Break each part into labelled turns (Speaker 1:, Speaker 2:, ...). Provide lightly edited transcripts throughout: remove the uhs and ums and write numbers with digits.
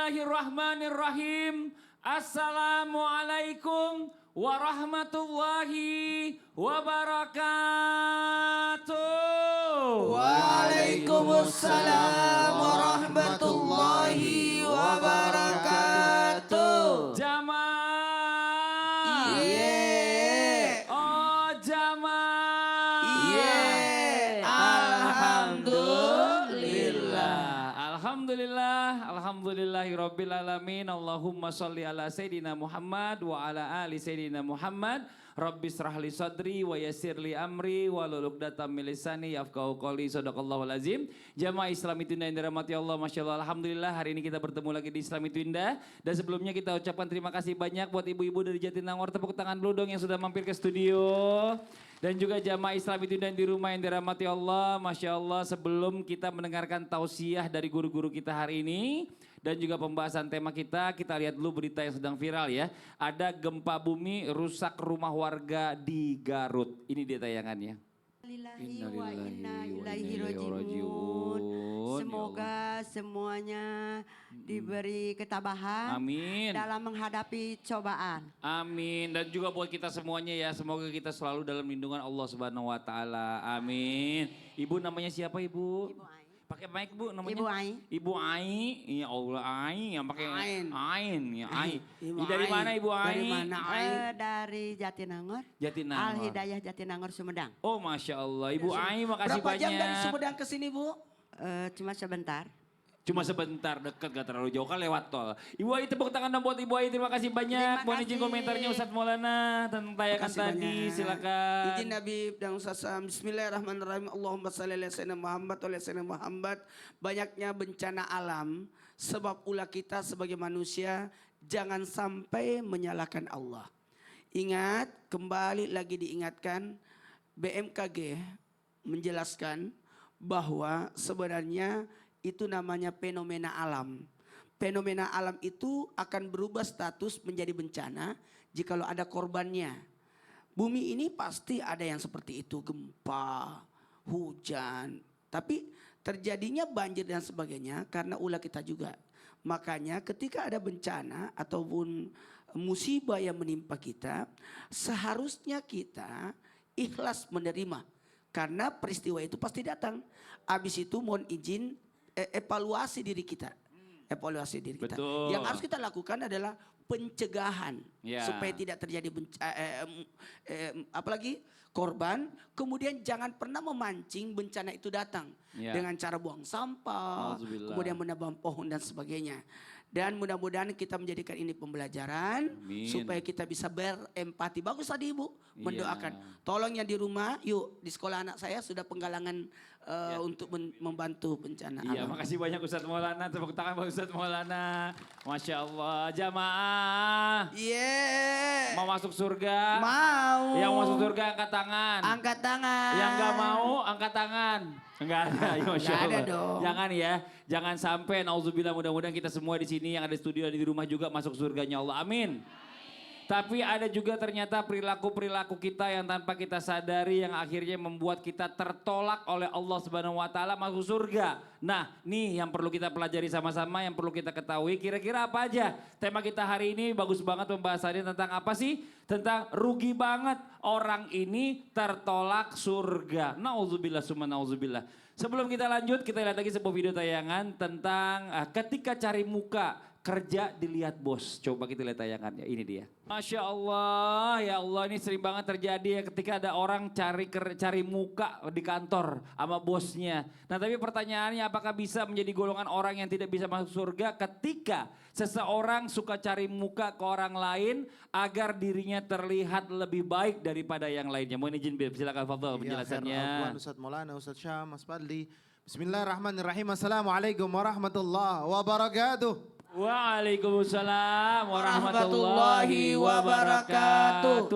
Speaker 1: Bismillahirrahmanirrahim. Assalamualaikum warahmatullahi wabarakatuh.
Speaker 2: Waalaikumsalam warahmatullahi wabarakatuh.
Speaker 1: Jamaah.
Speaker 2: Iye.
Speaker 1: Oh jamaah.
Speaker 2: Iye. Alhamdulillah.
Speaker 1: Alhamdulillahirabbil alamin. Allahumma shalli ala sayidina Muhammad wa ala ali sayidina Muhammad. Rabbis rahli sadri wa yassirli amri wahlul 'uqdatam min lisani yafqahu qawli. Shadaqallahul azim. Jamaah Islam itu indah yang dirahmati Allah, masyaallah, alhamdulillah hari ini kita bertemu lagi di Islam itu indah. Dan sebelumnya kita ucapkan terima kasih banyak buat ibu-ibu dari Jatinangor. Tepuk tangan dulu dong yang sudah mampir ke studio. Dan juga jamaah Islam itu dan di rumah yang dirahmati Allah, Masya Allah, sebelum kita mendengarkan tausiah dari guru-guru kita hari ini dan juga pembahasan tema kita lihat dulu berita yang sedang viral ya. Ada gempa bumi rusak rumah warga di Garut. Ini dia tayangannya.
Speaker 2: Innalillahi wa inna ilaihi rajiun. Semoga semuanya diberi ketabahan
Speaker 1: Amin.
Speaker 2: dalam menghadapi cobaan.
Speaker 1: Amin. Dan juga buat kita semuanya ya, semoga kita selalu dalam lindungan Allah Subhanahu wa taala. Amin. Ibu namanya siapa, Ibu?
Speaker 2: Ibu Ai.
Speaker 1: Pakai mic, Bu, namanya?
Speaker 2: Ibu Ai.
Speaker 1: Ibu Ai. Ya Allah, Ai yang pakai
Speaker 2: Ain.
Speaker 1: Ain ya, Ai.
Speaker 2: Ibu
Speaker 1: Ini dari
Speaker 2: Ai.
Speaker 1: mana Ibu Ai?
Speaker 2: Dari mana Ai? Dari Jatinangor.
Speaker 1: Jatinangor.
Speaker 2: Al Hidayah Jatinangor Sumedang.
Speaker 1: Oh, Masya Allah. Ibu Ai makasih
Speaker 3: Berapa jam dari
Speaker 1: banyak.
Speaker 3: Sumedang ke sini, Bu?
Speaker 2: Cuma sebentar.
Speaker 1: Cuma sebentar, dekat, gak terlalu jauh kan lewat tol. Ibu Ai, tepuk tangan dong buat Ibu Ai, terima kasih banyak.
Speaker 2: Terima
Speaker 1: Mohon izin
Speaker 2: kasih.
Speaker 1: komentarnya Ustadz Maulana tentang tayangan
Speaker 3: Makasih
Speaker 1: tadi,
Speaker 3: banyak.
Speaker 1: silakan.
Speaker 3: Izin Nabi dan Ustaz Sam. Bismillahirrahmanirrahim. Allahumma salli ala sayyidina Muhammad wa ala sayyidina Muhammad. Banyaknya bencana alam sebab ulah kita sebagai manusia jangan sampai menyalahkan Allah. Ingat, kembali lagi diingatkan, BMKG menjelaskan bahwa sebenarnya itu namanya fenomena alam. Fenomena alam itu akan berubah status menjadi bencana jikalau ada korbannya. Bumi ini pasti ada yang seperti itu, gempa, hujan. Tapi terjadinya banjir dan sebagainya karena ulah kita juga. Makanya ketika ada bencana ataupun musibah yang menimpa kita, seharusnya kita ikhlas menerima. Karena peristiwa itu pasti datang. Habis itu mohon izin evaluasi diri kita. Evaluasi diri kita.
Speaker 1: Betul.
Speaker 3: Yang harus kita lakukan adalah pencegahan
Speaker 1: Ya.
Speaker 3: supaya tidak terjadi apalagi korban. Kemudian jangan pernah memancing bencana itu datang
Speaker 1: Ya.
Speaker 3: dengan cara buang sampah,
Speaker 1: Auzubillah.
Speaker 3: kemudian menebang pohon dan sebagainya. Dan mudah-mudahan kita menjadikan ini pembelajaran
Speaker 1: Amin.
Speaker 3: supaya kita bisa berempati. Bagus tadi Ibu
Speaker 1: Iya.
Speaker 3: mendoakan. Tolong yang di rumah, yuk di sekolah anak saya sudah penggalangan untuk membantu bencana
Speaker 1: Iya,
Speaker 3: alam.
Speaker 1: makasih banyak Ustadz Maulana. Tepuk tangan buat Ustadz Maulana. Masya Allah, jamaah.
Speaker 3: Yeah.
Speaker 1: Mau masuk surga?
Speaker 3: Mau.
Speaker 1: Yang mau masuk surga angkat tangan.
Speaker 3: Angkat tangan.
Speaker 1: Yang gak mau angkat tangan. Enggak ada, ya Masya
Speaker 3: Nggak ada
Speaker 1: Allah.
Speaker 3: dong.
Speaker 1: Jangan ya, jangan sampai nauzubillah, mudah-mudahan kita semua di sini yang ada di studio dan di rumah juga masuk surganya Allah. Amin. Tapi ada juga ternyata perilaku-perilaku kita yang tanpa kita sadari yang akhirnya membuat kita tertolak oleh Allah Subhanahu wa taala masuk surga. Nah, nih yang perlu kita pelajari sama-sama, yang perlu kita ketahui kira-kira apa aja. Tema kita hari ini bagus banget pembahasannya tentang apa sih? Tentang rugi banget orang ini tertolak surga. Nauzubillah summa nauzubillah. Sebelum kita lanjut, kita lihat lagi sebuah video tayangan tentang ketika cari muka kerja dilihat bos. Coba kita lihat tayangannya, ini dia. Masya Allah, ya Allah, ini sering banget terjadi ya ketika ada orang cari muka di kantor sama bosnya. Nah tapi pertanyaannya, apakah bisa menjadi golongan orang yang tidak bisa masuk surga ketika seseorang suka cari muka ke orang lain agar dirinya terlihat lebih baik daripada yang lainnya. Mohon izin silakan Fadhal penjelasannya.
Speaker 4: Ustadz Maulana, Ustadz Syam, Mas Fadli. Bismillahirrahmanirrahim. Assalamualaikum warahmatullahi wabarakatuh.
Speaker 1: Waalaikumsalam warahmatullahi wabarakatuh.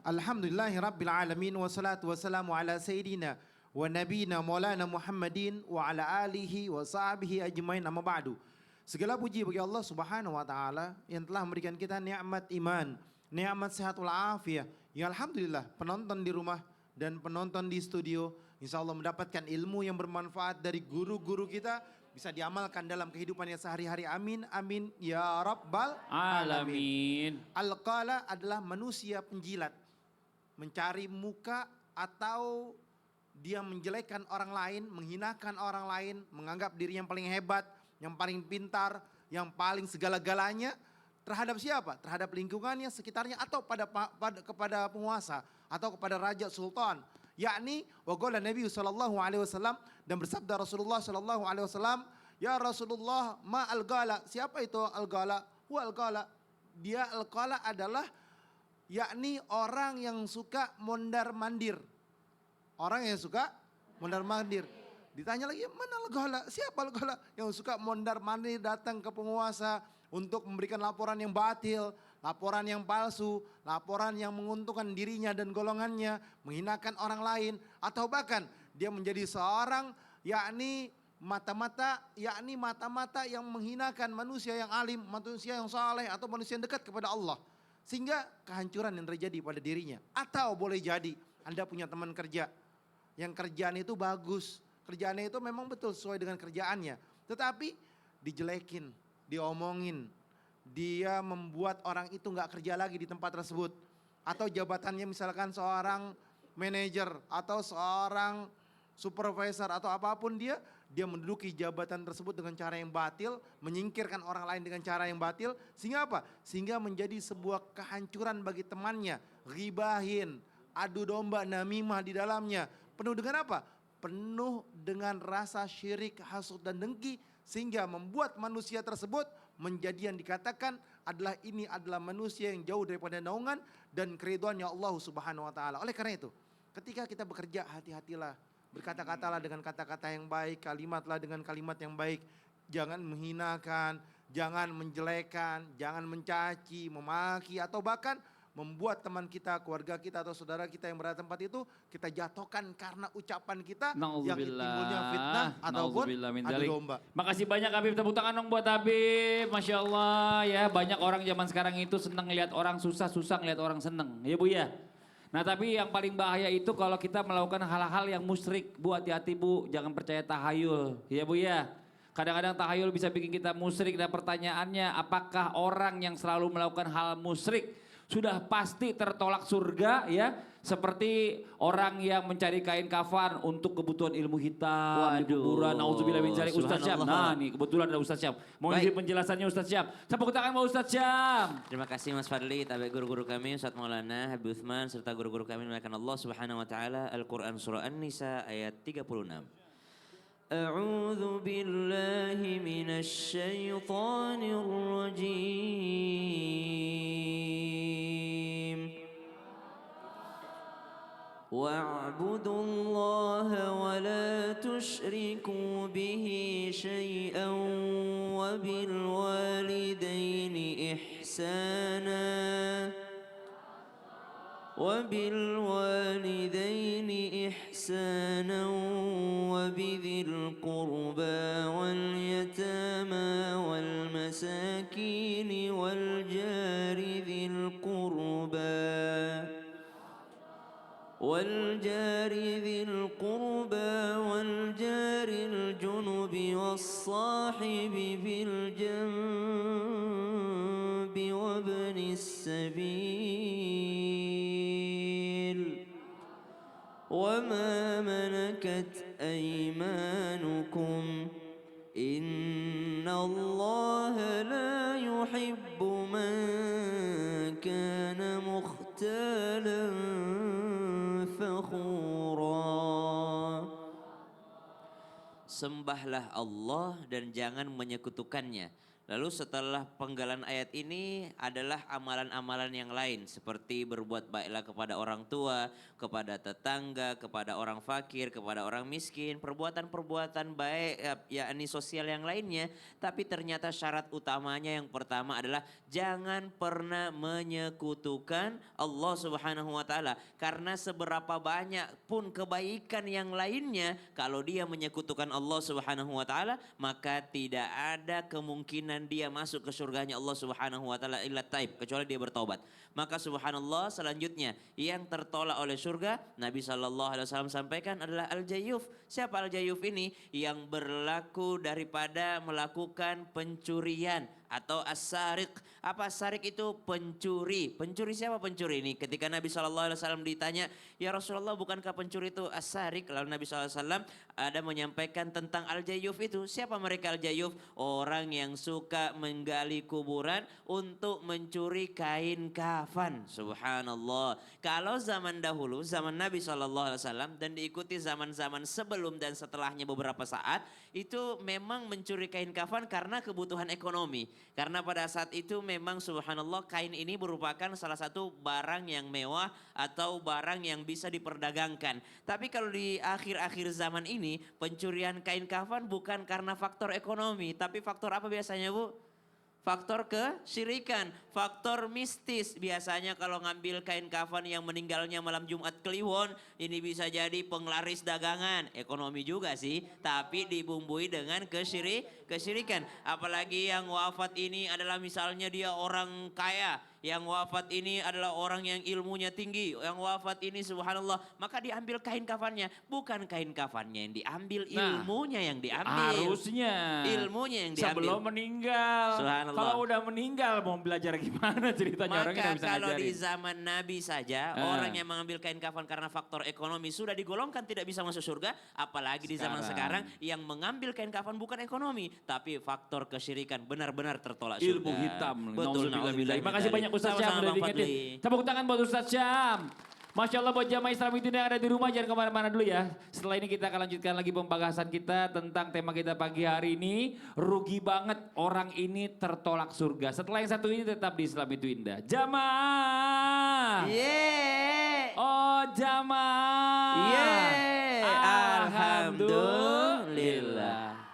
Speaker 4: Alhamdulillahi rabbil alamin wassalatu wassalamu ala sayyidina wa nabiyina maulana Muhammadin wa ala alihi wa sahbihi ajmain amma ba'du. Segala puji bagi Allah Subhanahu wa taala yang telah memberikan kita nikmat iman, nikmat sehat wal afiyah. Ya alhamdulillah, penonton di rumah dan penonton di studio insyaallah mendapatkan ilmu yang bermanfaat dari guru-guru kita, bisa diamalkan dalam kehidupannya sehari-hari. Amin, amin ya rabbal alamin.
Speaker 1: Alamin.
Speaker 4: Al-qala adalah manusia penjilat. Mencari muka atau dia menjelekkan orang lain, menghinakan orang lain, menganggap diri yang paling hebat, yang paling pintar, yang paling segala-galanya terhadap siapa? Terhadap lingkungannya, sekitarnya, atau kepada penguasa atau kepada raja sultan. Yakni waqala Nabi sallallahu alaihi wasallam, dan bersabda Rasulullah sallallahu alaihi wasallam, ya Rasulullah ma al-ghala. Siapa itu al-ghala? Wa al-ghala. Dia al-ghala adalah yakni orang yang suka mondar-mandir. Orang yang suka mondar-mandir. Ditanya lagi, mana al-ghala? Siapa al-ghala? Yang suka mondar-mandir datang ke penguasa untuk memberikan laporan yang batil, laporan yang palsu, laporan yang menguntungkan dirinya dan golongannya, menghinakan orang lain, atau bahkan dia menjadi seorang yakni mata-mata yang menghinakan manusia yang alim, manusia yang saleh, atau manusia yang dekat kepada Allah. Sehingga kehancuran yang terjadi pada dirinya. Atau boleh jadi Anda punya teman kerja yang kerjaan itu bagus, kerjaannya itu memang betul sesuai dengan kerjaannya, tetapi dijelekin, diomongin, dia membuat orang itu nggak kerja lagi di tempat tersebut, atau jabatannya misalkan seorang manajer atau seorang supervisor atau apapun, dia menduduki jabatan tersebut dengan cara yang batil, menyingkirkan orang lain dengan cara yang batil, sehingga apa? Sehingga menjadi sebuah kehancuran bagi temannya, ghibahin, adu domba, namimah di dalamnya. Penuh dengan apa? Penuh dengan rasa syirik, hasud dan dengki, sehingga membuat manusia tersebut menjadi yang dikatakan ini adalah manusia yang jauh daripada naungan dan keriduannya Allah Subhanahu wa taala. Oleh karena itu, ketika kita bekerja, hati-hatilah, berkata-katalah dengan kata-kata yang baik, kalimatlah dengan kalimat yang baik. Jangan menghinakan, jangan menjelekan, jangan mencaci, memaki, atau bahkan membuat teman kita, keluarga kita, atau saudara kita yang berada di tempat itu kita jatuhkan karena ucapan kita yang timbulnya fitnah ataupun adu domba.
Speaker 1: Makasih banyak Habib, tepuk tangan dong buat Habib. Masya Allah ya, banyak orang zaman sekarang itu senang lihat orang susah, susah ngeliat orang seneng. Ya Bu ya. Nah tapi yang paling bahaya itu kalau kita melakukan hal-hal yang musyrik. Bu, hati-hati Bu, jangan percaya tahayul. Ya Bu ya. Kadang-kadang tahayul bisa bikin kita musyrik, dan pertanyaannya apakah orang yang selalu melakukan hal musyrik sudah pasti tertolak surga ya? Seperti orang yang mencari kain kafan untuk kebutuhan ilmu hitam di kuburan. Nauzubillah min dzalik. Ustaz Syam. Nah nih kebetulan ada Ustaz Syam. Mau isi penjelasannya Ustaz Syam. Tepuk tangan mau Ustaz Syam.
Speaker 5: Terima kasih Mas Fadli, tabe guru-guru kami Ustaz Maulana Habib Utsman serta guru-guru kami melakukan Allah Subhanahu wa taala. Al-Qur'an surah An-Nisa ayat 36. A'udzu billahi minasy syaithanir rajim. واعبدوا الله ولا تشركوا به شيئا وبالوالدين إحسانا وبذي القربى واليتامى والمساكين والجار ذي القربى والجار الجنب والصاحب بالجنب وابن السبيل وما ملكت أيمانكم إن الله لا يحب من كان مختالا فخورا. Sembahlah Allah dan jangan menyekutukannya. Lalu setelah penggalan ayat ini adalah amalan-amalan yang lain seperti berbuat baiklah kepada orang tua, kepada tetangga, kepada orang fakir, kepada orang miskin, perbuatan-perbuatan baik yakni sosial yang lainnya. Tapi ternyata syarat utamanya yang pertama adalah jangan pernah menyekutukan Allah Subhanahu wa taala. Karena seberapa banyak pun kebaikan yang lainnya, kalau dia menyekutukan Allah Subhanahu wa taala, maka tidak ada kemungkinan dengan dia masuk ke surganya Allah Subhanahu wa taala illa taib, kecuali dia bertobat. Maka subhanallah selanjutnya yang tertolak oleh surga Nabi SAW sampaikan adalah al-jayyuf. Siapa al-jayyuf ini? Yang berlaku daripada melakukan pencurian atau as-sariq. Apa as-sariq itu? Pencuri. Pencuri siapa pencuri ini? Ketika Nabi SAW ditanya, ya Rasulullah bukankah pencuri itu as-sariq? Lalu Nabi SAW ada menyampaikan tentang al-jayyuf itu. Siapa mereka al-jayyuf? Orang yang suka menggali kuburan untuk mencuri kain kafan. Subhanallah. Kalau zaman dahulu, zaman Nabi SAW dan diikuti zaman-zaman sebelum dan setelahnya beberapa saat, itu memang mencuri kain kafan karena kebutuhan ekonomi. Karena pada saat itu memang subhanallah kain ini merupakan salah satu barang yang mewah atau barang yang bisa diperdagangkan. Tapi kalau di akhir-akhir zaman ini pencurian kain kafan bukan karena faktor ekonomi. Tapi faktor apa biasanya Bu? Faktor kesyirikan, faktor mistis. Biasanya kalau ngambil kain kafan yang meninggalnya malam Jumat Kliwon, ini bisa jadi penglaris dagangan, ekonomi juga sih, tapi dibumbui dengan kesyirikan. Apalagi yang wafat ini adalah misalnya dia orang kaya, yang wafat ini adalah orang yang ilmunya tinggi, yang wafat ini subhanallah, maka diambil kain kafannya, bukan kain kafannya yang diambil, ilmunya yang diambil.
Speaker 1: Harusnya.
Speaker 5: Ilmunya yang diambil.
Speaker 1: Sebelum meninggal.
Speaker 5: Subhanallah.
Speaker 1: Kalau udah meninggal mau belajar gimana ceritanya orang
Speaker 5: Maka
Speaker 1: kita bisa
Speaker 5: kalau di
Speaker 1: ngajarin.
Speaker 5: zaman Nabi saja orang yang mengambil kain kafan karena faktor ekonomi sudah digolongkan tidak bisa masuk surga, apalagi di zaman sekarang yang mengambil kain kafan bukan ekonomi tapi faktor kesyirikan, benar-benar tertolak surga.
Speaker 1: Ilmu hitam.
Speaker 5: Betul.
Speaker 1: Nauzubillah. Terima kasih banyak Ustaz Syam
Speaker 5: Sama-sama
Speaker 1: udah
Speaker 5: Bang
Speaker 1: diingetin.
Speaker 5: Fadli.
Speaker 1: Tepuk tangan buat Ustaz Syam. Masya Allah buat jamaah Islam itu yang ada di rumah jangan kemana-mana dulu ya. Setelah ini kita akan lanjutkan lagi pembahasan kita tentang tema kita pagi hari ini. Rugi banget orang ini tertolak surga. Setelah yang satu ini tetap di Islam itu indah. Jamaah.
Speaker 5: Yeay.
Speaker 1: Oh jamaah.
Speaker 5: Yeay.
Speaker 1: Alhamdulillah.